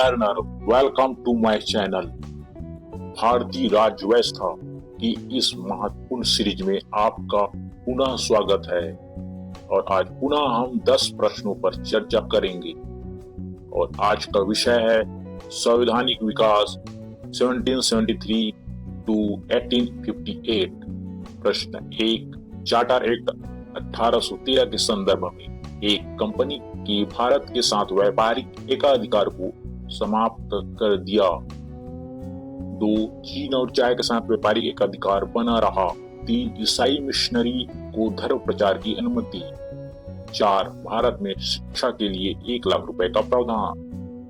नर नर, welcome to my channel. भारतीय राज्य व्यवस्था की इस महत्वपूर्ण सीरीज में आपका पुनः स्वागत है और आज पुनः हम 10 प्रश्नों पर चर्चा करेंगे और आज का विषय है संवैधानिक विकास 1773 टू 1858। प्रश्न 1, चार्टर एक्ट 1813 के संदर्भ में एक कंपनी की भारत के साथ व्यापारिक एकाधिकार को समाप्त कर दिया। 2, चीन और चाय के साथ व्यापारिक एकाधिकार बना रहा। 3, ईसाई मिशनरी को धर्म प्रचार की अनुमति। 4, भारत में शिक्षा के लिए 1 लाख रुपए का प्रावधान।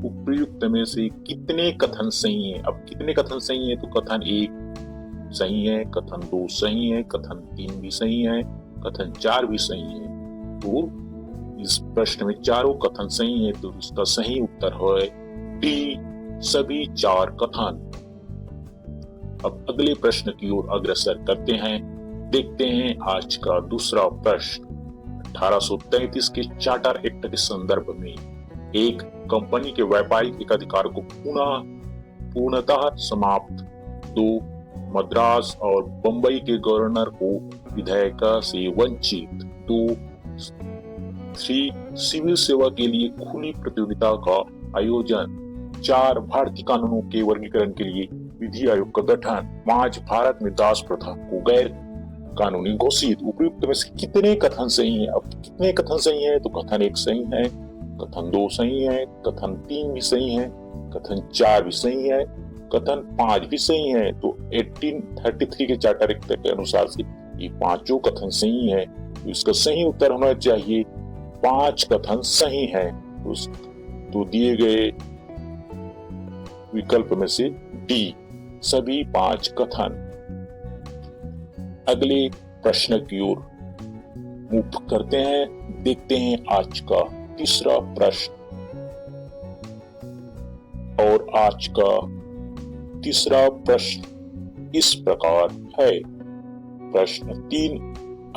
उपयुक्त में से कितने कथन सही हैं? अब कितने कथन सही हैं? तो कथन 1 सही है, कथन 2 सही है, कथन 3 भी सही है, कथन 4 भी सही है। तो इस प्रश्न में चारों कथन सही है, तो इसका सही उत्तर है डी, सभी 4 कथन। अब अगले प्रश्न की ओर अग्रसर करते हैं। देखते हैं आज का दूसरा प्रश्न। 1833 के चार्टर एक्ट के संदर्भ में एक कंपनी के व्यापारिक एकाधिकार को पूर्णतः समाप्त। 2, मद्रास और बंबई के गवर्नर को विधेयक से वंचित। 2, 3, सिविल सेवा के लिए खुली प्रतियोगिता का आयोजन। 4, भारतीय कानूनों के वर्गीकरण के लिए विधि आयोग का गठन। 5, भारत में दास प्रथा को गैर कानूनी घोषित। उपयुक्त में से कितने कथन सही हैं? अब कितने कथन सही हैं? तो कथन 1 सही है, कथन 2 सही है, कथन 3 भी सही है, कथन 4 भी सही है, कथन 5 भी सही है। तो 1833 के चार्टर एक्ट के अनुसार से ये 5 कथन सही है। तो इसका सही उत्तर होना चाहिए 5 कथन सही है। तो दिए गए विकल्प में से डी, सभी 5 कथन। अगले प्रश्न की ओर मूव करते हैं। देखते हैं आज का तीसरा प्रश्न और आज का तीसरा प्रश्न इस प्रकार है। प्रश्न 3,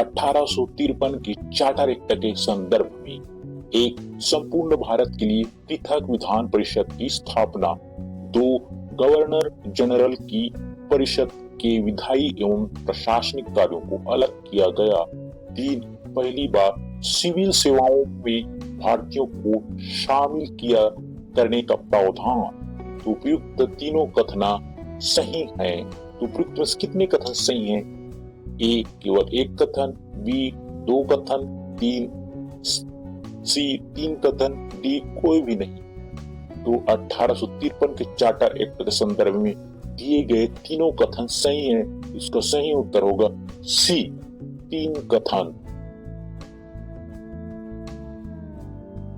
1853 के चार्टर एक्ट के संदर्भ में एक संपूर्ण भारत के लिए पृथक विधान परिषद की स्थापना। 2, गवर्नर जनरल की परिषद के विधायी एवं प्रशासनिक कार्यों को अलग किया गया। 3, पहली बार सिविल सेवाओं में भारतीयों को शामिल किया करने का प्रावधान। तो उपयुक्त तीनों कथना सही हैं। तो उपयुक्त में कितने कथन सही हैं? ए, केवल 1 कथन, बी, 2 कथन, 3, सी, 3 कथन, डी, कोई भी नहीं। तो 1853 के चार्टर एक्ट के संदर्भ में दिए गए तीनों कथन सही हैं। इसका सही उत्तर होगा सी, 3 कथन।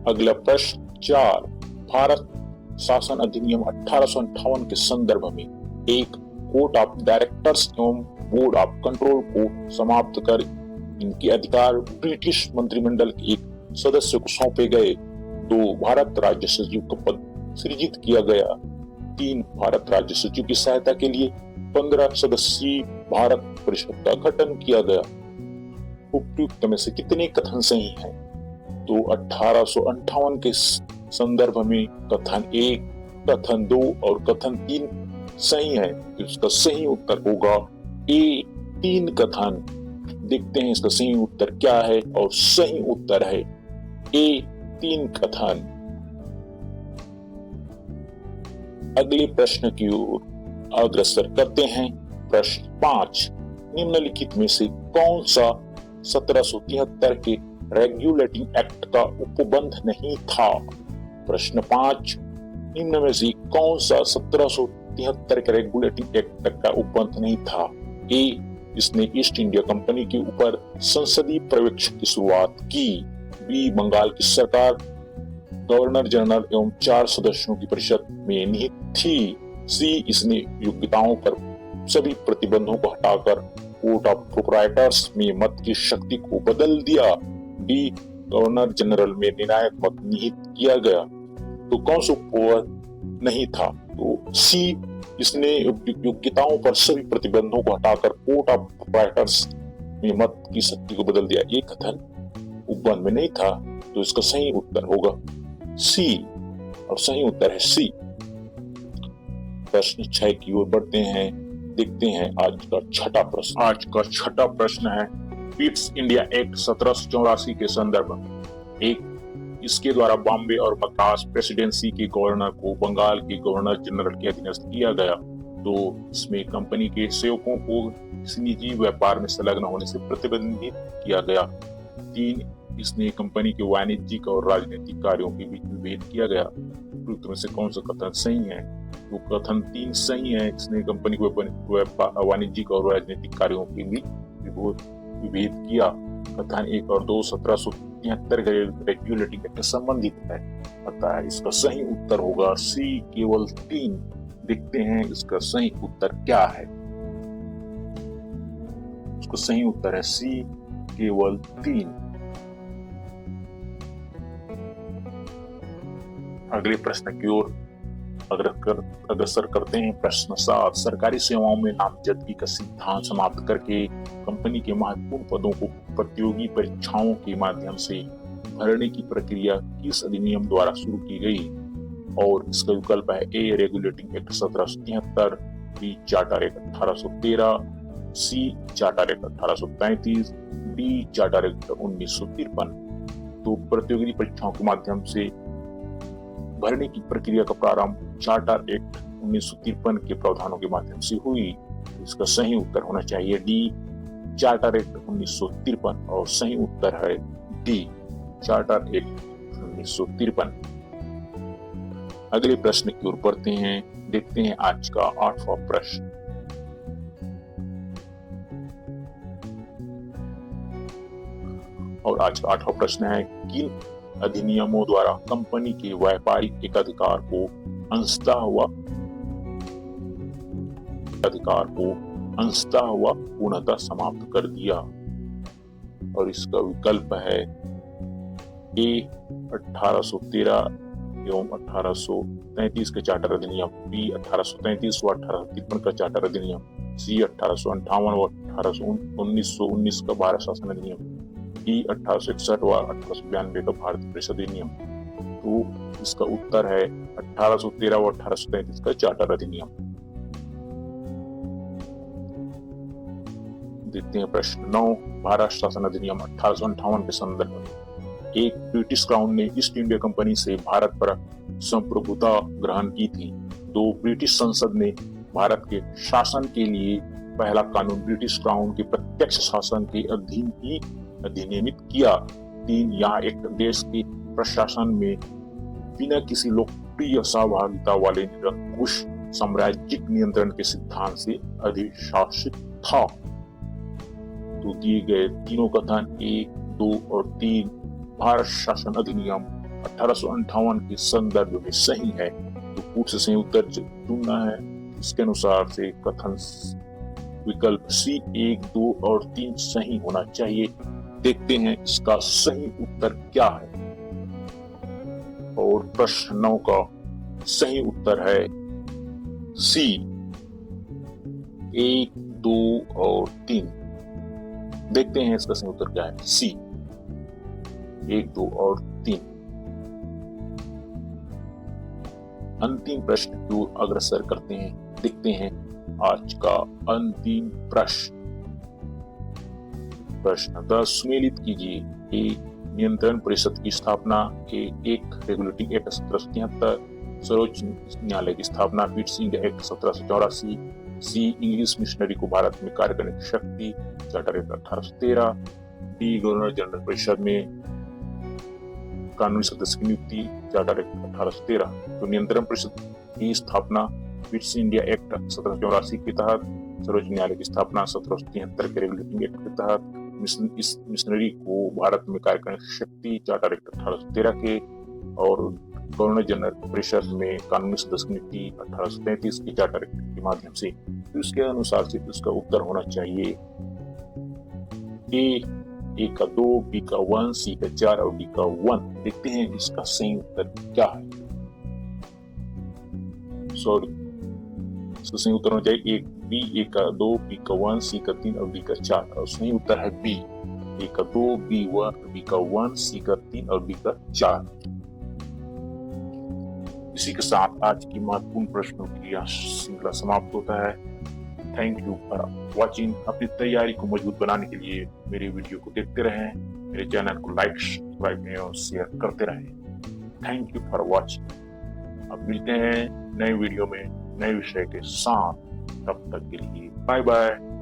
अगला प्रश्न 4, भारत शासन अधिनियम 1858 के संदर्भ में एक कोर्ट ऑफ डायरेक्टर्स एवं बोर्ड ऑफ कंट्रोल को समाप्त कर इनके अधिकार ब्रिटिश मंत्रिमंडल के एक सदस्य को सौंपे गए। 2, भारत राज्य सचिव का पद सृजित किया गया। 3, भारत राज्य सचिव की सहायता के लिए 15 सदस्यीय भारत परिषद का गठन किया गया। उपयुक्त में से कितने कथन सही हैं? तो 1858 के संदर्भ में कथन 1, कथन 2 और कथन 3 सही है। तो इसका सही उत्तर होगा ए, 3 कथन। देखते हैं इसका सही उत्तर क्या है और सही उत्तर है ए, 3 कथन। अगले प्रश्न की ओर अग्रसर करते हैं। प्रश्न 5, निम्नलिखित में से कौन सा 1773 के रेगुलेटिंग एक्ट का उपबंध नहीं था? प्रश्न 5, निम्न में से कौन सा 1773 के रेगुलेटिंग एक्ट का उपबंध नहीं था? ए, इसने ईस्ट इंडिया कंपनी के ऊपर संसदीय पर्यवेक्षण की शुरुआत की। बी, बंगाल की सरकार गवर्नर जनरल एवं 4 सदस्यों की परिषद में निहित थी। सी, इसने योग्यताओं पर सभी प्रतिबंधों को हटाकर कोर्ट ऑफ प्रोप्राइटर्स में मत की शक्ति को बदल दिया। डी, गवर्नर जनरल में निर्णायक मत निहित किया गया। तो कौन सा उपबंध नहीं था? तो सी, इसने योग्यताओं पर सभी प्रतिबंधों को हटाकर कोर्ट ऑफ प्रोप्राइटर्स में मत की शक्ति को बदल दिया। एक कथन उपबंध में नहीं था। तो इसका सही उत्तर होगा सी। और सही उत्तर है सी। प्रश्न 6 की ओर बढ़ते हैं, देखते हैं आज का छठा प्रश्न। आज का छठा प्रश्न है पिट्स इंडिया एक्ट 1784 के संदर्भ में इसके द्वारा बॉम्बे और मद्रास प्रेसिडेंसी के गवर्नर को बंगाल के गवर्नर जनरल के अधीनस्थ किया गया। तो इसमें कंपनी के सेवकों को किसी निजी व्यापार में संलग्न होने से प्रतिबंधित किया गया। 3, इसने कंपनी के वाणिज्यिक और राजनीतिक कार्यों के बीच विभेद किया गया। उपयुक्त में से कौन सा कथन सही है? तो कथन 3 सही है। इसने कंपनी को वाणिज्यिक और राजनीतिक कार्यों के बीच विभेद किया। कथन 1 और 2 1773 के रेगुलेटिंग एक्ट से संबंधित है, अतः इसका सही उत्तर होगा सी केवल 3। देखते हैं इसका सही उत्तर क्या है। इसका सही उत्तर है सी केवल 3। अगले प्रश्न की ओर अग्रसर करते हैं। प्रश्न 7, सरकारी सेवाओं में नामजदगी का सिद्धांत समाप्त करके कंपनी के महत्वपूर्ण पदों को प्रतियोगी परीक्षाओं के माध्यम से भरने की प्रक्रिया किस अधिनियम द्वारा शुरू की गई? और इसका विकल्प है A regulating act 1773, B charter act 1813, C charter act 1835, D charter act 1953। तो प्रतियोगी परीक्षाओं के माध्यम से भरने की प्रक्रिया का प्रारंभ चार्टर एक्ट 1953 के प्रावधानों के माध्यम से हुई। इसका सही उत्तर होना चाहिए डी चार्टर एक्ट 1953 और सही उत्तर है डी चार्टर एक्ट 1953। अगले प्रश्न की ओर बढ़ते हैं, देखते हैं आज का 8वां प्रश्न। और आज का 8वां प्रश्न है किन अधिनियमों द्वारा कंपनी के व्यापारिक एकाधिकार को अंशतः हुआ पूर्णतः समाप्त कर दिया? और इसका विकल्प है ए 1813 एवं 1833 के चार्टर अधिनियम, बी 1833 व 1853 का चार्टर अधिनियम, सी 1858 व 1919 का भारत शासन अधिनियम, डी 1861 व 1892 का भारतीय परिषद अधिनियम। तो इसका उत्तर है 1813 व 1833 का चार्टर अधिनियम। देखते हैं प्रश्न 9, भारत शासन अधिनियम 1858 के संदर्भ में एक ब्रिटिश क्राउन ने ईस्ट इंडिया कंपनी से भारत पर संप्रभुता ग्रहण की थी। 2, ब्रिटिश संसद ने भारत के शासन के लिए पहला कानून ब्रिटिश क्राउन के प्रत्यक्ष शासन के अधीन ही अधिनियमित किया। 3, यहाँ एक देश के प्रशासन में बिना किसी लोकप्रिय सहभागिता वाले निरंकुश साम्राज्यिक नियंत्रण के सिद्धांत से अधिशासित था। तो दिए गए तीनों कथन 1, 2 और 3 भारत शासन अधिनियम 1858 के संदर्भ में सही है। तो पूर्ण से सही उत्तर चुनना है। इसके अनुसार से कथन विकल्प सी 1, 2 और 3 सही होना चाहिए। देखते हैं इसका सही उत्तर क्या है। और प्रश्न 9 का सही उत्तर है सी 1, 2 और 3। देखते हैं इसका सही उत्तर क्या है। सी 1, 2 और 3। अंतिम प्रश्न की ओर अग्रसर करते हैं, देखते हैं आज का अंतिम प्रश्न। प्रश्न 10 सुमेलित कीजिए। ए नियंत्रण परिषद की स्थापना, एक रेगुलेटिंग एक्ट 1773, सर्वोच्च न्यायालय की स्थापना पिट्स इंडिया एक्ट 1784, सी इंग्लिश मिशनरी को भारत में कार्य करने की शक्ति charter act 1813, D governor general परिषद में कानूनी सदस्य की नियुक्ति चार्टर एक्ट 1813। तो नियंत्रण परिषद की स्थापना पिट्स इंडिया एक्ट 1784 के तहत, सर्वोच्च न्यायालय की स्थापना 1773 के रेगुलेटिंग एक्ट के तहत, इस मिशनरी को भारत में कार्य करने की शक्ति चार्टर एक्ट 1813 के, और गवर्नर जनरल परिषद में कानूनी सदस्य की नियुक्ति 1833 के चार्टर एक्ट के माध्यम से। तो इसके अनुसार से इसका उत्तर होना चाहिए ए का 2, बी का 1, सी का 4 और डी का 1। देखते हैं इसका सही उत्तर क्या है। सॉरी, इसका सही उत्तर होना चाहिए एक बी, ए का 2, बी का 1, सी का 3 और डी का 4। और सही उत्तर है बी, ए का 2, बी का 1, सी का 3 और डी का 4। इसी के साथ आज की महत्वपूर्ण प्रश्नों की यह श्रृंखला समाप्त होता है। Thank you for watching. अपनी तैयारी को मजबूत बनाने के लिए मेरे वीडियो को देखते रहें, मेरे चैनल को लाइक, सब्सक्राइब और शेयर करते रहें। Thank you for watching. अब मिलते हैं नए वीडियो में नए विषय के साथ। तब तक के लिए बाय बाय।